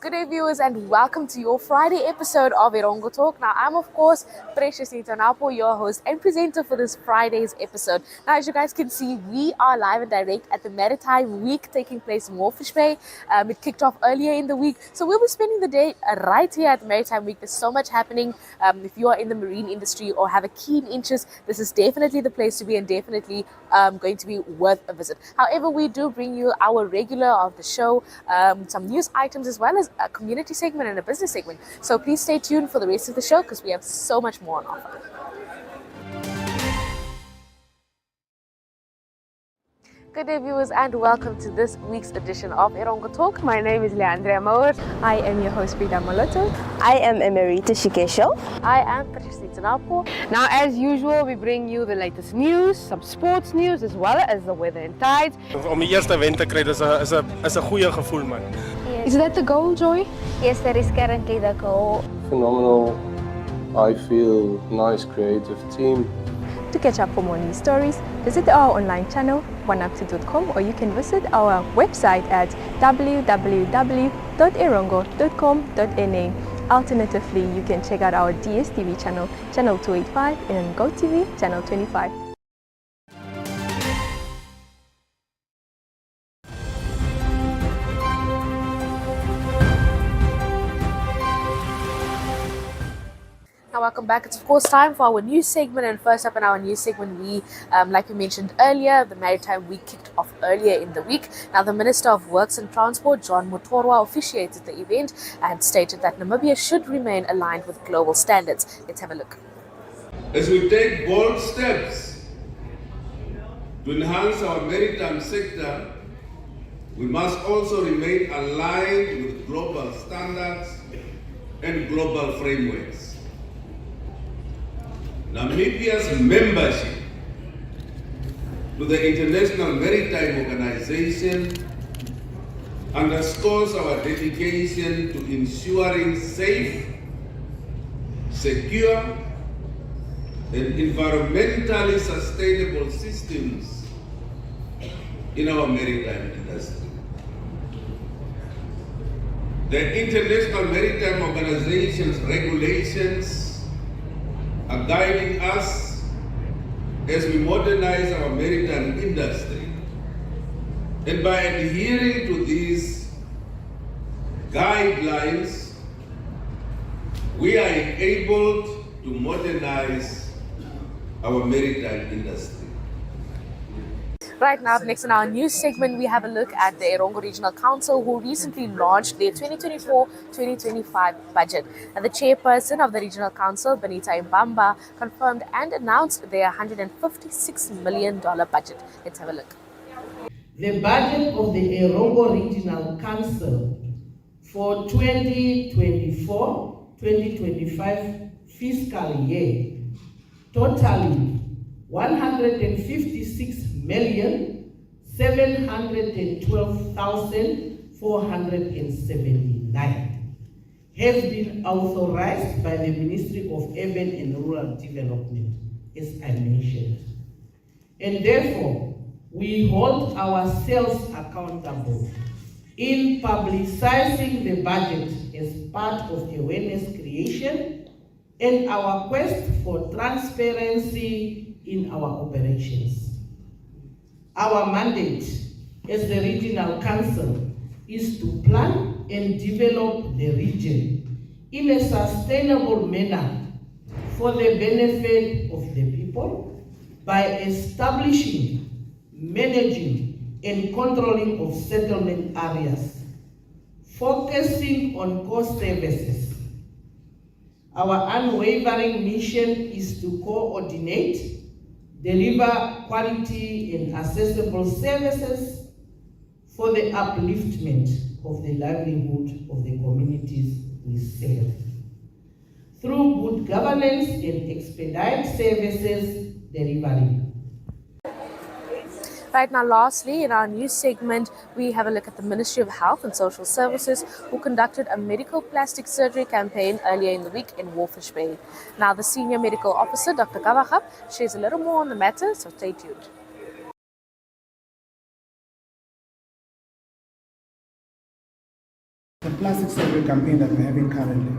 Good day, viewers, and welcome to your Friday episode of Erongo Talk. Now, I'm, of course, Precious Nitanapo, your host and presenter for this Friday's episode. Now, as you guys can see, we are live and direct at the Maritime Week taking place in Walfish Bay. It kicked off earlier in the week, so we'll be spending the day right here at the Maritime Week. There's so much happening. If you are in the marine industry or have a keen interest, this is definitely the place to be and definitely going to be worth a visit. However, we do bring you our regular of the show, some news items as well as a community segment and a business segment. So please stay tuned for the rest of the show because we have so much more on offer. Good day, viewers, and welcome to this week's edition of Erongo Talk. My name is Leandria Mauer. I am your host, Frida Moloto. I am Emerita Shikesho. I am Patricia Tanapo. Now, as usual, we bring you the latest news, some sports news, as well as the weather and tides. Om die eerste wen te kry, is 'n goeie gevoel, man. Yes. Is that the goal, Joy? Yes, that is currently the goal. Phenomenal. I feel nice creative team. To catch up for more news stories, visit our online channel, oneup2.com, or you can visit our website at www.erongo.com.na. Alternatively, you can check out our DSTV channel, channel 285, and on GoTV, channel 25. Now, welcome back. It's of course time for our news segment, and first up in our news segment, we, like we mentioned earlier, the Maritime Week kicked off earlier in the week. Now, the Minister of Works and Transport, John Mutorwa, officiated the event and stated that Namibia should remain aligned with global standards. Let's have a look. As we take bold steps to enhance our maritime sector, we must also remain aligned with global standards and global frameworks. Namibia's membership to the International Maritime Organization underscores our dedication to ensuring safe, secure, and environmentally sustainable systems in our maritime industry. The International Maritime Organization's regulations are guiding us as we modernize our maritime industry. And by adhering to these guidelines, we are enabled to modernize our maritime industry. Right now, up next in our news segment, we have a look at the Erongo Regional Council, who recently launched their 2024-2025 budget. And the chairperson of the Regional Council, Benita Mbamba, confirmed and announced their $156 million budget. Let's have a look. The budget of the Erongo Regional Council for 2024-2025 fiscal year totaling $156,712,479 have been authorized by the Ministry of Urban and Rural Development, as I mentioned. And therefore, we hold ourselves accountable in publicizing the budget as part of awareness creation and our quest for transparency in our operations. Our mandate as the Regional Council is to plan and develop the region in a sustainable manner for the benefit of the people by establishing, managing, and controlling of settlement areas, focusing on core services. Our unwavering mission is to coordinate, deliver quality and accessible services for the upliftment of the livelihood of the communities we serve. Through good governance and expedite services delivery. Right now, lastly, in our news segment, we have a look at the Ministry of Health and Social Services, who conducted a medical plastic surgery campaign earlier in the week in Walfish Bay. Now, the Senior Medical Officer, Dr. Kavachap, shares a little more on the matter, so stay tuned. The plastic surgery campaign that we're having currently,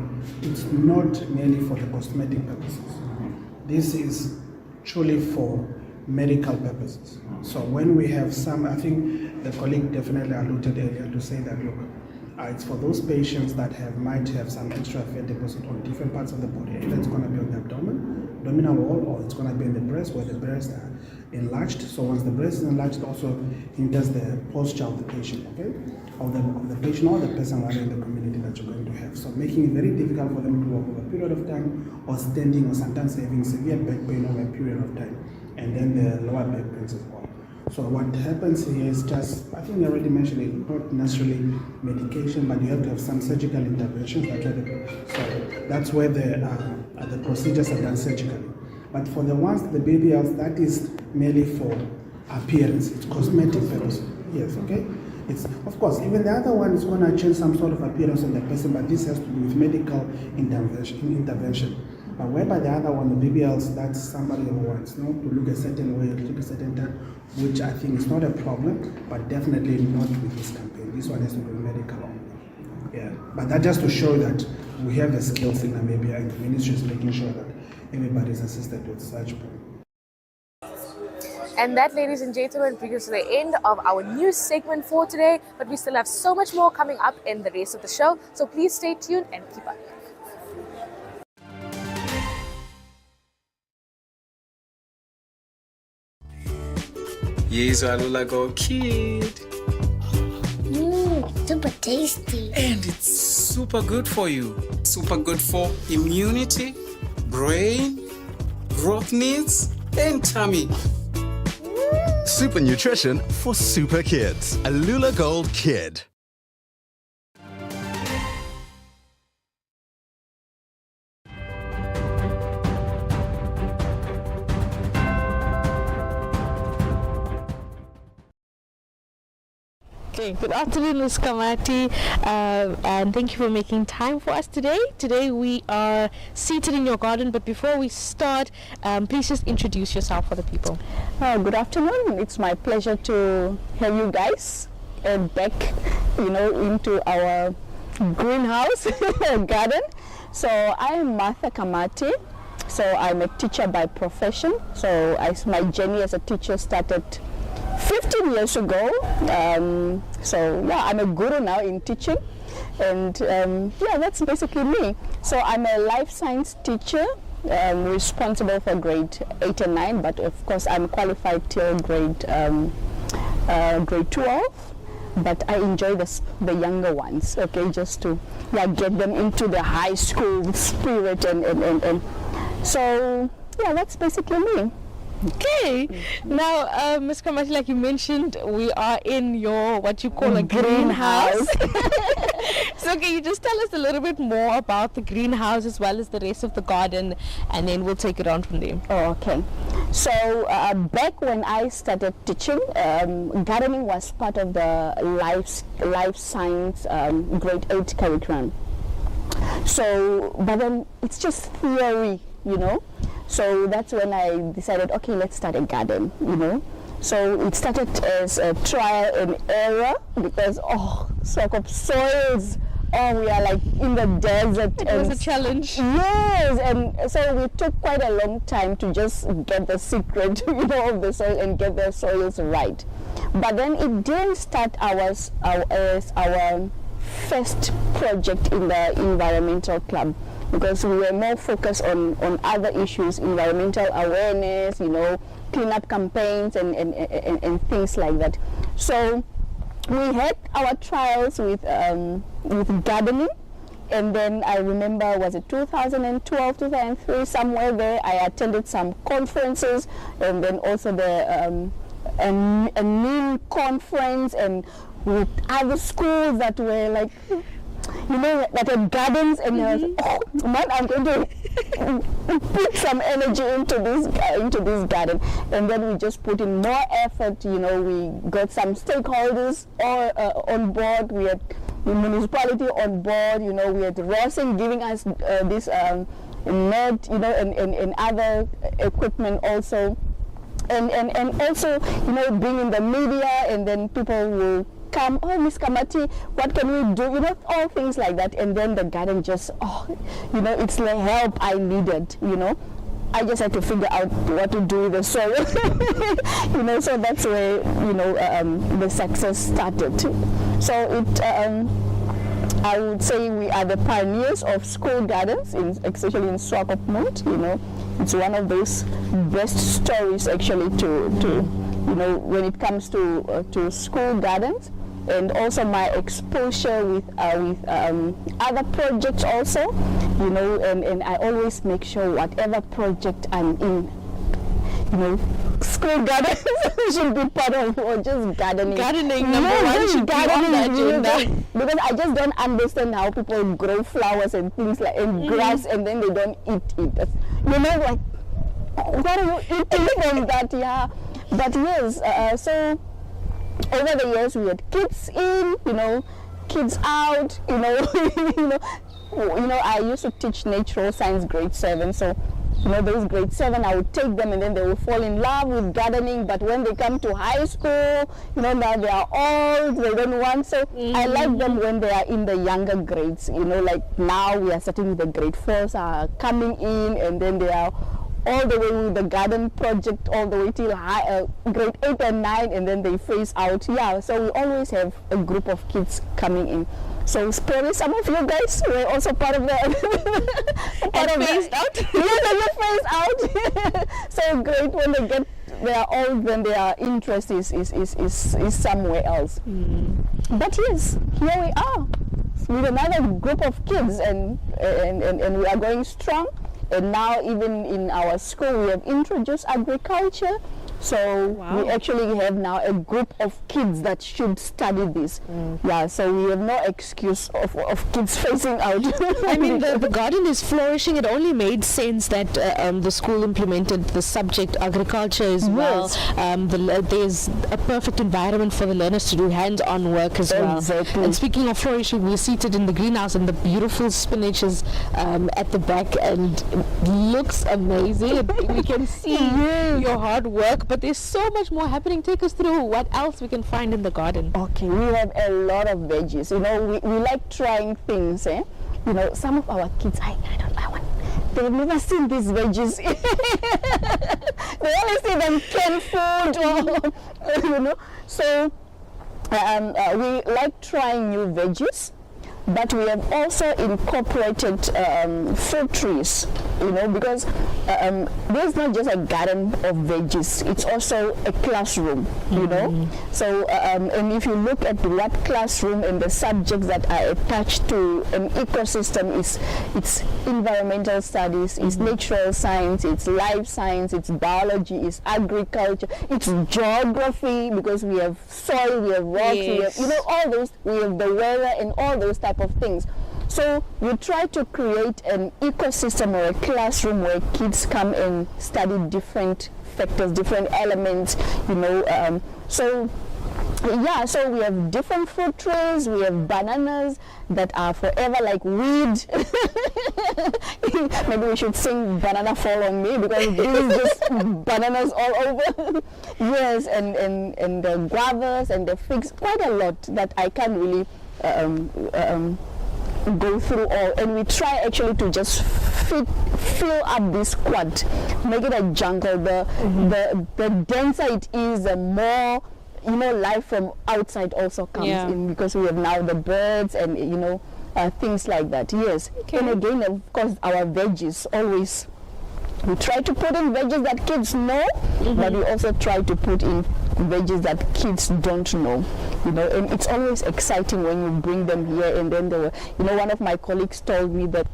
it's not merely for the cosmetic purposes. This is truly for medical purposes. So when we have some, I think the colleague definitely alluded earlier to say that, look, it's for those patients that might have some extra fat deposit on different parts of the body. Either it's going to be on the abdominal wall, or it's going to be in the breast, where the breasts are enlarged. So once the breast is enlarged, it also hinders the posture of the patient, okay? Of the patient or the person rather in the community that you're going to have. So making it very difficult for them to walk over a period of time, or standing, or sometimes having severe back pain over a period of time, and then the lower back pains as well. So what happens here is just, I think I already mentioned it, not necessarily medication, but you have to have some surgical interventions. That's where the procedures are done surgically. But for the ones, the BBLs, that is merely for appearance. It's cosmetic purpose. Yes, okay? It's, of course, even the other one is going to change some sort of appearance on the person, but this has to do with medical intervention. But whereby the other one, the BBLs, that's somebody who wants to look a certain way, look a certain time, which I think is not a problem, but definitely not with this campaign. This one has to do with medical only. Yeah, but that just to show that we have the skills in Namibia, and the ministry is making sure that everybody is assisted with such. And that, ladies and gentlemen, brings us to the end of our news segment for today. But we still have so much more coming up in the rest of the show. So please stay tuned and keep up. Yes, Alula Go Kid. Super tasty. And it's super good for you. Super good for immunity, brain, growth needs, and tummy. Super nutrition for super kids. Alula Gold Kid. Okay, good afternoon, Ms. Kamati, and thank you for making time for us today. Today we are seated in your garden, but before we start, please just introduce yourself for the people. Good afternoon. It's my pleasure to have you guys back, into our greenhouse garden. So I am Martha Kamati. So I'm a teacher by profession. So my journey as a teacher started 15 years ago. I'm a guru now in teaching, and that's basically me. So I'm a life science teacher, responsible for grade 8 and 9, but of course I'm qualified till grade 12. But I enjoy the younger ones, okay, just to get them into the high school spirit, and so that's basically me. Okay. Now, Ms. Kamati, like you mentioned, we are in your, what you call a greenhouse. So can you just tell us a little bit more about the greenhouse as well as the rest of the garden, and then we'll take it on from there. Oh, okay. So back when I started teaching, gardening was part of the life science grade 8 curriculum. So, but then it's just theory, So that's when I decided, okay, let's start a garden, So it started as a trial and error because, sort of soils, we are like in the desert. It was a challenge. Yes, and so we took quite a long time to just get the secret, of the soil and get the soils right. But then it didn't start as our first project in the environmental club, because we were more focused on other issues, environmental awareness, cleanup campaigns and things like that. So we had our trials with gardening, and then I remember, was it 2012, 2003, somewhere there, I attended some conferences, and then also the a NIM conference, and with other schools that were like, that had gardens, and I was, I'm going to put some energy into this garden. And then we just put in more effort. We got some stakeholders all on board. We had the municipality on board. We had Rosen giving us this net, and other equipment also. And also, being in the media, and then people will come, oh, Miss Kamati, what can we do? You know, all things like that. And then the garden just, you know, it's the help I needed, you know. I just had to figure out what to do with the soil, you know, so that's where, you know, the success started. So it, I would say we are the pioneers of school gardens, especially in Swakopmund, you know. It's one of those best stories actually to you know, when it comes to school gardens. And also my exposure with other projects also, you know, and I always make sure whatever project I'm in, you know, school gardens should be part of, or just gardening. Gardening, number one, should be on the agenda. Because I just don't understand how people grow flowers and things like, and grass, and then they don't eat it. You know, like, what are you eating from that? Yeah. But yes, so over the years we had kids in, you know, kids out, you know, you know, I used to teach natural science grade 7, so you know, those grade 7, I would take them and then they will fall in love with gardening. But when they come to high school, you know, now they are old, they don't want. So I like them when they are in the younger grades. You know, like now we are starting with the grade 4s are coming in, and then they are all the way with the garden project all the way till grade 8 and 9, and then they phase out. Yeah, so we always have a group of kids coming in. So probably some of you guys were also part of the phased out. Yes, and phased out. So great when they are old, when their interest is somewhere else. But yes, here we are with another group of kids, and we are going strong. And now even in our school we have introduced agriculture. So we actually have now a group of kids that should study this. Yeah, so we have no excuse of kids phasing out. I mean, the garden is flourishing. It only made sense that the school implemented the subject agriculture as well. There's a perfect environment for the learners to do hands-on work as well. Exactly. And speaking of flourishing, we're seated in the greenhouse, and the beautiful spinach is at the back and looks amazing. We can see your hard work, but there's so much more happening. Take us through what else we can find in the garden. Okay, we have a lot of veggies. You know, we like trying things. You know, some of our kids, they've never seen these veggies. They only see them canned food, or, you know. So we like trying new veggies. But we have also incorporated fruit trees, you know, because there's not just a garden of veggies, it's also a classroom, you know. So, and if you look at what classroom and the subjects that are attached to an ecosystem, it's environmental studies, it's natural science, it's life science, it's biology, it's agriculture, it's geography, because we have soil, we have rocks, we have, you know, all those, we have the weather and all those type of things. So we try to create an ecosystem or a classroom where kids come and study different factors, different elements, you know. So so we have different fruit trees, we have bananas that are forever like weed. Maybe we should sing Banana Fall on Me, because this is just bananas all over. Yes, and the guavas and the figs, quite a lot that I can't really go through all, and we try actually to just fill up this quad, make it a jungle. The denser it is, the more, you know, life from outside also comes in, because we have now the birds and, you know, things like that. Yes. And again, of course, our veggies always, we try to put in veggies that kids know, but we also try to put in veggies that kids don't know, you know. And it's always exciting when you bring them here, and then they were, you know, one of my colleagues told me that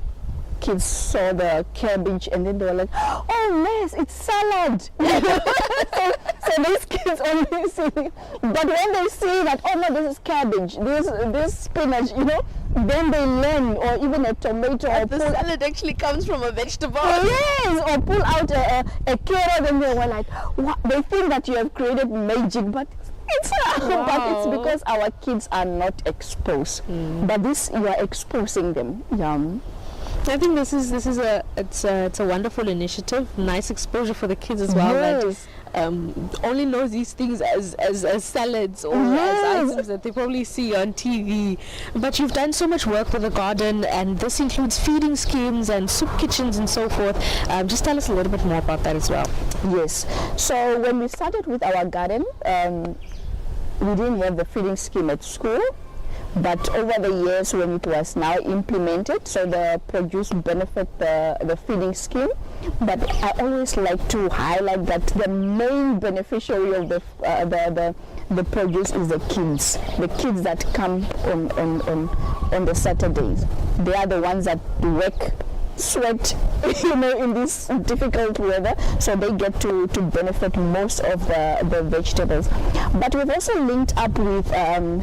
kids saw the cabbage and then they were like, oh Miss, it's salad. so these kids only see, but when they see that, oh no, this is cabbage, this spinach, you know, then they learn. Or even a tomato, or the salad actually comes from a vegetable. Yes, or pull out a carrot, and they were like, what? They think that you have created magic, but it's not. But it's because our kids are not exposed. But this, you are exposing them. I think this is a wonderful initiative, nice exposure for the kids as well. Yes. only knows these things as salads or as items that they probably see on TV. But you've done so much work with the garden, and this includes feeding schemes and soup kitchens and so forth. Just tell us a little bit more about that as well. Yes. So when we started with our garden, we didn't have the feeding scheme at school. But over the years when it was now implemented, so the produce benefit the feeding scheme. But I always like to highlight that the main beneficiary of the produce is the kids that come on the Saturdays. They are the ones that work, sweat, in this difficult weather, so they get to benefit most of the vegetables. But we've also linked up with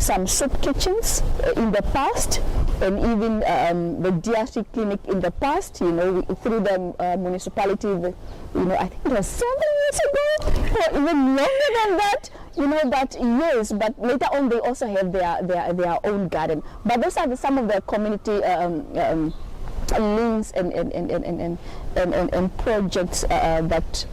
some soup kitchens in the past, and even the DRC clinic in the past, through the municipality, I think it was 7 years ago, or even longer than that, but yes, but later on they also have their own garden. But those are some of the community links and projects that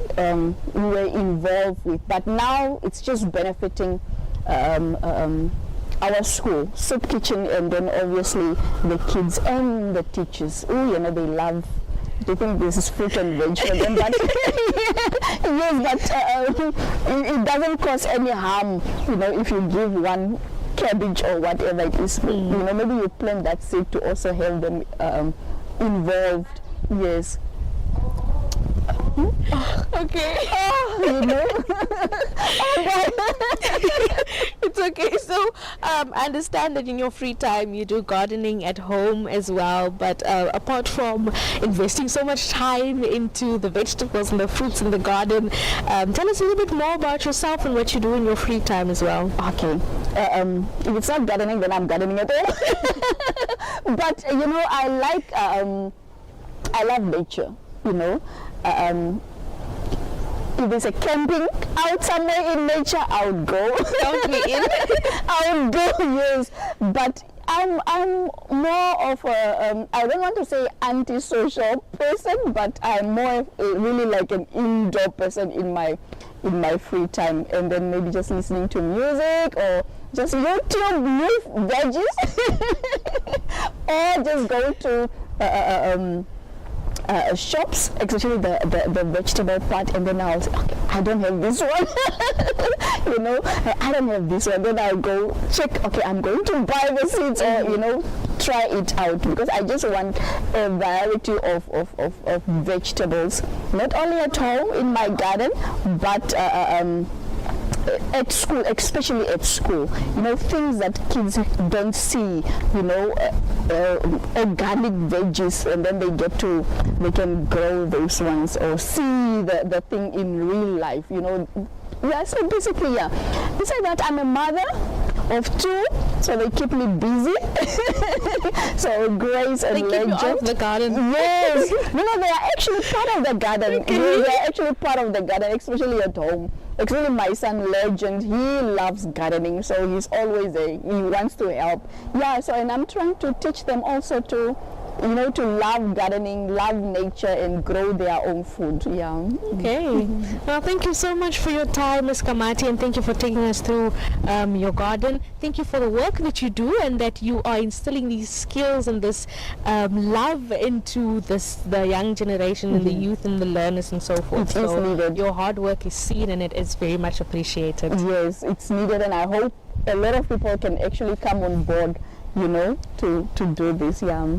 we were involved with, but now it's just benefiting our school, soup kitchen, and then obviously the kids and the teachers. They think this is fruit and veg for them, but yes, but it doesn't cause any harm, if you give one cabbage or whatever it is. Maybe you plant that seed to also help them involved. Yes. Okay. It's okay. So I understand that in your free time you do gardening at home as well, but apart from investing so much time into the vegetables and the fruits in the garden, tell us a little bit more about yourself and what you do in your free time as well. Okay. If it's not gardening, then I'm gardening at home. But I love nature. If there's a camping out somewhere in nature, I would go. Count me in. I would go, yes. But I'm more of a I don't want to say antisocial person, but I'm more really like an indoor person in my free time, and then maybe just listening to music or just YouTube with veggies, or just go to shops, especially the vegetable part, and then I'll say, okay, I don't have this one. I don't have this one. Then I'll go check, okay, I'm going to buy the seeds, or try it out, because I just want a variety of vegetables, not only at home in my garden, but at school, especially at school, things that kids don't see, organic veggies, and then they can grow those ones or see the thing in real life, Yeah, so basically, yeah. Besides that, I'm a mother of 2, so they keep me busy. So Grace and Legend. They keep you out of the garden. Yes. They are actually part of the garden. They are actually part of the garden, especially at home. Actually, my son Legend, he loves gardening, so he's always there. He wants to help. Yeah, so and I'm trying to teach them also to love gardening, love nature, and grow their own food. Yeah. Okay. Well, thank you so much for your time, Ms. Kamati, and thank you for taking us through your garden. Thank you for the work that you do, and that you are instilling these skills and this love into the young generation and the youth and the learners and so forth. It is needed. Your hard work is seen, and it is very much appreciated. Yes, it's needed, and I hope a lot of people can actually come on board, to do this. Yeah.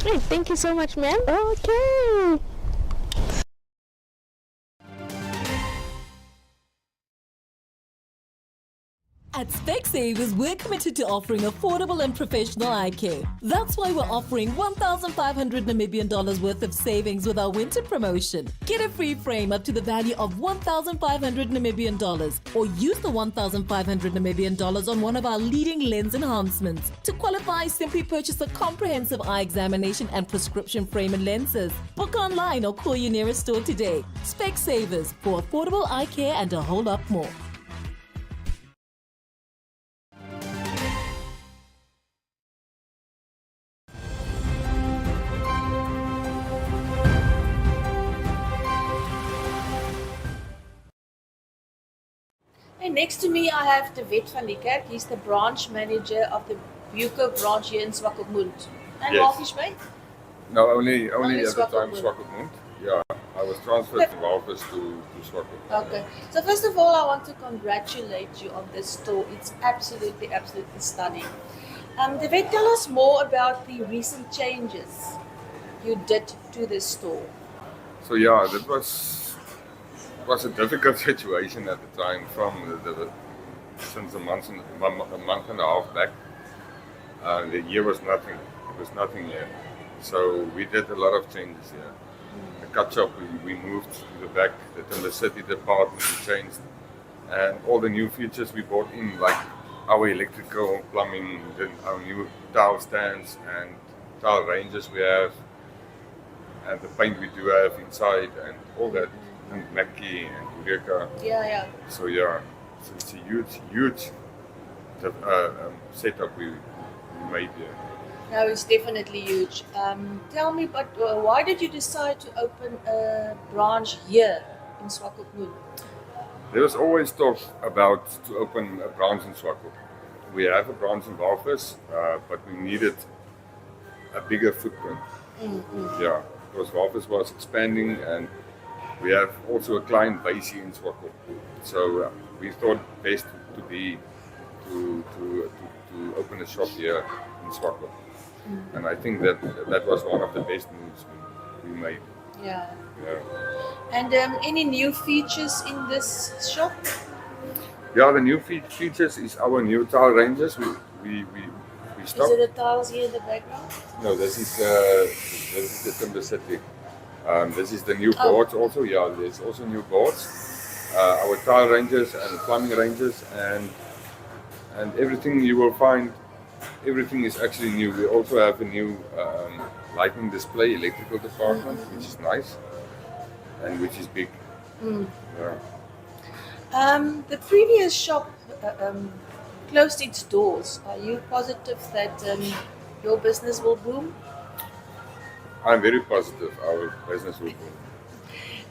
Great. Thank you so much, ma'am. Okay. At Specsavers, we're committed to offering affordable and professional eye care. That's why we're offering 1,500 Namibian dollars worth of savings with our winter promotion. Get a free frame up to the value of 1,500 Namibian dollars, or use the 1,500 Namibian dollars on one of our leading lens enhancements. To qualify, simply purchase a comprehensive eye examination and prescription frame and lenses. Book online or call your nearest store today. Specsavers, for affordable eye care and a whole lot more. And next to me, I have David van die Kerk. He's the branch manager of the Buco branch here in Swakopmund. And Yes. Markies Bay? No, only Only at the time Swakopmund. Swakopmund. Yeah, I was transferred from Walvis to Swakopmund. Okay. So first of all, I want to congratulate you on this store. It's absolutely stunning. David, tell us more about the recent changes you did to this store. So yeah, that was a difficult situation at the time. Since a month and a half back, the year was nothing. It was nothing here. So we did a lot of changes here. The cut shop we moved to the back. The Timber City department we changed, and all the new features we brought in, like our electrical, plumbing, then our new tile stands and tile ranges we have, and the paint we do have inside, and all that, and Mackie and Eureka. Yeah. So yeah, so it's a huge setup we made here. No, it's definitely huge. Tell me, but why did you decide to open a branch here in Swakopmund? There was always talk about to open a branch in Swakop. We have a branch in Walvis, but we needed a bigger footprint. Yeah, because Walvis was expanding, and we have also a client base here in Swakop. So we thought best to open a shop here in Swakop. And I think that was one of the best moves we made. Yeah. Yeah. And any new features in this shop? Yeah, the new features is our new tile ranges. We stopped. Is it the tiles here in the background? No, this is the Timber City. This is the new boards also. Yeah, there's also new boards. Our tile ranges and plumbing ranges and everything you will find. Everything is actually new. We also have a new lighting display, electrical department, which is nice and which is big. Yeah. The previous shop closed its doors. Are you positive that your business will boom? I'm very positive our business will boom.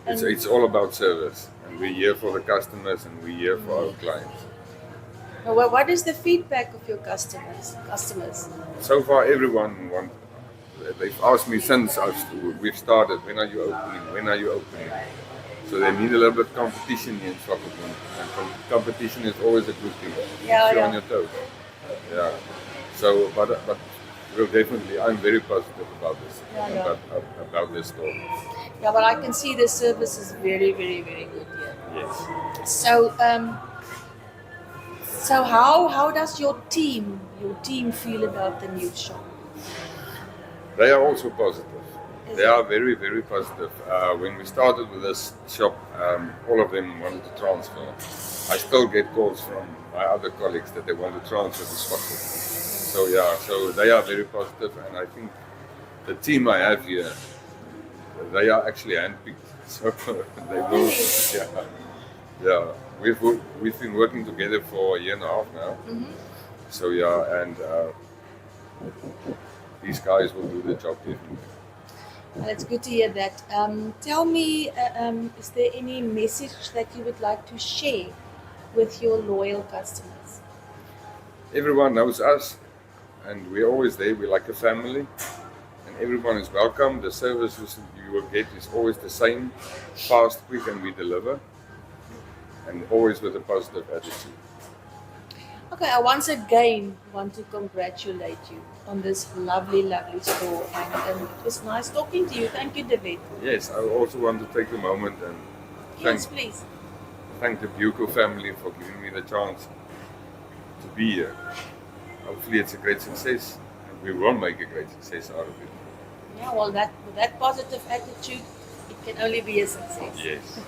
It's all about service, and we're here for the customers and we're here for our clients. Well, what is the feedback of your customers? So far, everyone they've asked me since we've started, when are you opening? So they need a little bit of competition here in Swakopmund, and competition is always a good thing. You're on your toes. Yeah. So, but we'll definitely, I'm very positive about this, about this store. Yeah, but I can see the service is very, very, very good here. Yes. So how does your team feel about the new shop? They are also positive. They are very, very positive. When we started with this shop, all of them wanted to transfer. I still get calls from my other colleagues that they want to transfer to Swakop. So yeah, so they are very positive, and I think the team I have here, they are actually handpicked. So they will. Yeah. We've been working together for a year and a half now. So yeah, and these guys will do the job definitely. Well, it's good to hear that. Tell me, is there any message that you would like to share with your loyal customers? Everyone knows us, and we're always there. We're like a family, and everyone is welcome. The services you will get is always the same, fast, quick, and we deliver. And always with a positive attitude. Okay, I once again want to congratulate you on this lovely, lovely store, and it was nice talking to you. Thank you, David. Yes, I also want to take a moment and thank the Buco family for giving me the chance to be here. Hopefully it's a great success, and we will make a great success out of it. Yeah, well, with that positive attitude, it can only be a success. Yes.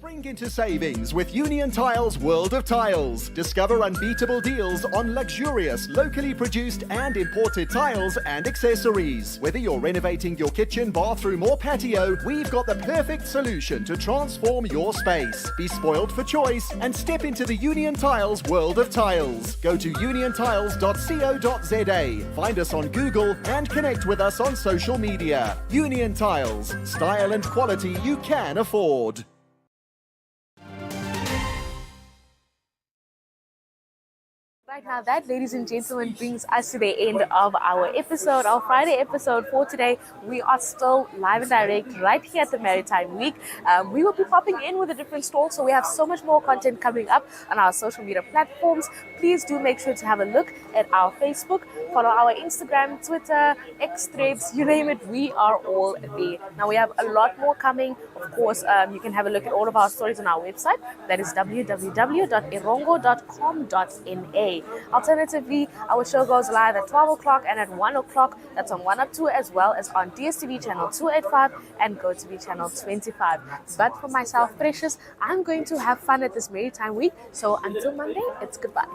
Spring into savings with Union Tiles World of Tiles. Discover unbeatable deals on luxurious, locally produced and imported tiles and accessories. Whether you're renovating your kitchen, bathroom or patio, we've got the perfect solution to transform your space. Be spoiled for choice and step into the Union Tiles World of Tiles. Go to uniontiles.co.za. Find us on Google and connect with us on social media. Union Tiles, style and quality you can afford. Right now, that, ladies and gentlemen, brings us to the end of our episode, our Friday episode for today. We are still live and direct right here at the Maritime Week. We will be popping in with a different stall, so we have so much more content coming up on our social media platforms. Please do make sure to have a look at our Facebook, follow our Instagram, Twitter, X Threads, you name it, we are all there. Now, we have a lot more coming. Of course, you can have a look at all of our stories on our website. That is www.erongo.com.na. Alternatively, our show goes live at 12 o'clock and at 1 o'clock. That's on 1 Up 2, as well as on DSTV channel 285 and GoTV channel 25. But for myself, Precious, I'm going to have fun at this Maritime Week. So until Monday, it's goodbye.